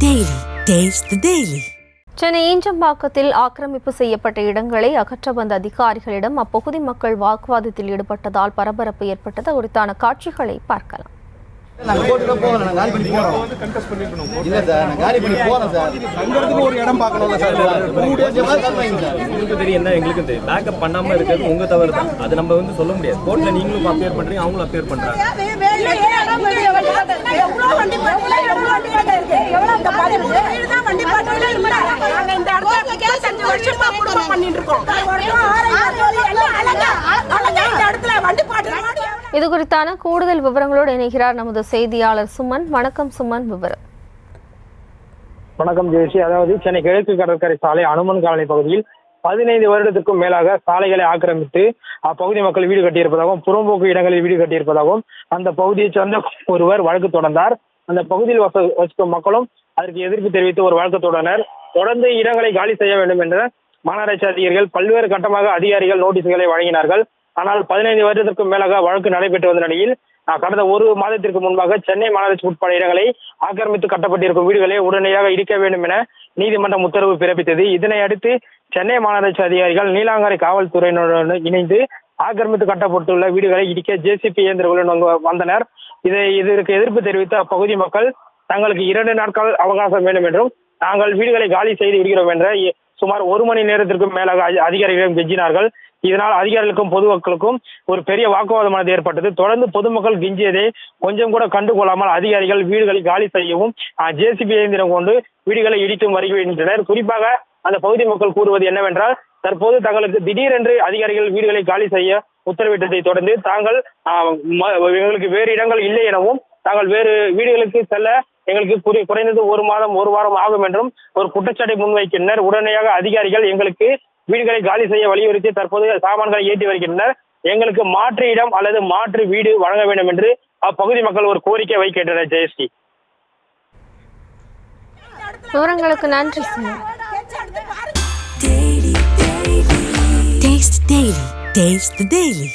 Daily. Taste the Daily. Chennai ஈஞ்சம்பாக்கத்தில் ஆக்கிரமிப்பு செய்யப்பட்ட இடங்களை அகற்ற வந்த அதிகாரிகளிடம் அப்பகுதி மக்கள் வாக்குவாதத்தில் ஈடுபட்டதால் பரபரப்பு ஏற்பட்டது. குறித்தான காட்சிகளை பார்க்கலாம். பேக்கப் பண்ணாம இருக்கிறது உங்க தவறு தான். அது நம்ம வந்து சொல்ல முடியாது. கோர்ட்ல நீங்களும் அப்பியர் பண்றீங்க, அவங்களும் அப்பியர் பண்றாங்க. இது குறித்தான கூடுதல் விவரங்களோடு இணைகிறார் நமது செய்தியாளர் சுமன். வணக்கம் சுமன், விவரம். வணக்கம் ஜெயஸ்ரீ. அதாவது சென்னை கிழக்கு கடற்கரை சாலை அனுமன் காலனி பகுதியில் 15 வருடத்திற்கும் மேலாக சாலைகளை ஆக்கிரமித்து அப்பகுதி மக்கள் வீடு கட்டியிருப்பதாகவும் புறம்போக்கு இடங்களில் வீடு கட்டியிருப்பதாகவும் அந்த பகுதியை சேர்ந்த ஒருவர் வழக்கு தொடர்ந்தார். அந்த பகுதியில் வசிக்கும் மக்களும் அதற்கு எதிர்ப்பு தெரிவித்து ஒரு வழக்கு தொடர்ந்தனர். தொடர்ந்து இடங்களை காலி செய்ய வேண்டும் என்ற மாநகராட்சி அதிகாரிகள் பல்வேறு கட்டமாக அதிகாரிகள் நோட்டீஸ்களை வழங்கினார்கள். ஆனால் 15 வருடத்திற்கும் மேலாக வழக்கு நடைபெற்று வந்த நிலையில் கடந்த ஒரு மாதத்திற்கு முன்பாக சென்னை மாநகராட்சி உட்பட இடங்களை ஆக்கிரமித்து கட்டப்பட்டிருக்கும் வீடுகளை உடனடியாக இடிக்க வேண்டும் என நீதிமன்றம் உத்தரவு பிறப்பித்தது. இதனை அடுத்து சென்னை மாநகராட்சி அதிகாரிகள் நீலாங்கரை காவல்துறையினருடன் இணைந்து ஆக்கிரமித்து கட்டப்பட்டுள்ள வீடுகளை இடிக்க ஜேசிபி இயந்திரங்களுடன் வந்தனர். இதற்கு எதிர்ப்பு தெரிவித்த அப்பகுதி மக்கள் தங்களுக்கு 2 நாட்கள் அவகாசம் வேண்டும் என்றும் நாங்கள் வீடுகளை காலி செய்து விடுகிறோம் என்ற சுமார் 1 மணி நேரத்திற்கும் மேலாக அதிகாரிகளிடம் கெஞ்சினார்கள். இதனால் அதிகாரிகளுக்கும் பொதுமக்களுக்கும் ஒரு பெரிய வாக்குவாதமானது ஏற்பட்டது. தொடர்ந்து பொதுமக்கள் கெஞ்சியதை கொஞ்சம் கூட கண்டுகொள்ளாமல் அதிகாரிகள் வீடுகளை காலி செய்யவும் ஜேசிபி இயந்திரம் கொண்டு வீடுகளை இடித்தும் வருகின்றனர். குறிப்பாக அந்த பகுதி மக்கள் கூறுவது என்னவென்றால், தற்போது தங்களுக்கு திடீரென்று அதிகாரிகள் வீடுகளை காலி செய்ய உத்தரவிட்டதை தொடர்ந்து தாங்கள் எங்களுக்கு வேறு இடங்கள் இல்லை எனவும் தாங்கள் வேறு வீடுகளுக்கு செல்ல எங்களுக்கு குறைந்தது 1 மாதம் 1 வாரம் ஆகும் என்றும் ஒரு குற்றச்சாட்டை முன்வைக்கின்றனர். உடனடியாக அதிகாரிகள் எங்களுக்கு வீடுகளை காலி செய்ய வலியுறுத்தி தற்போது சாமான்களை ஏற்றி வருகின்றனர். எங்களுக்கு மாற்று இடம் அல்லது மாற்று வீடு வழங்க வேண்டும் என்று அப்பகுதி மக்கள் ஒரு கோரிக்கை வைக்கின்றனர். ஜெயஸ்ரீ, விவரங்களுக்கு நன்றி. Taste the Daily.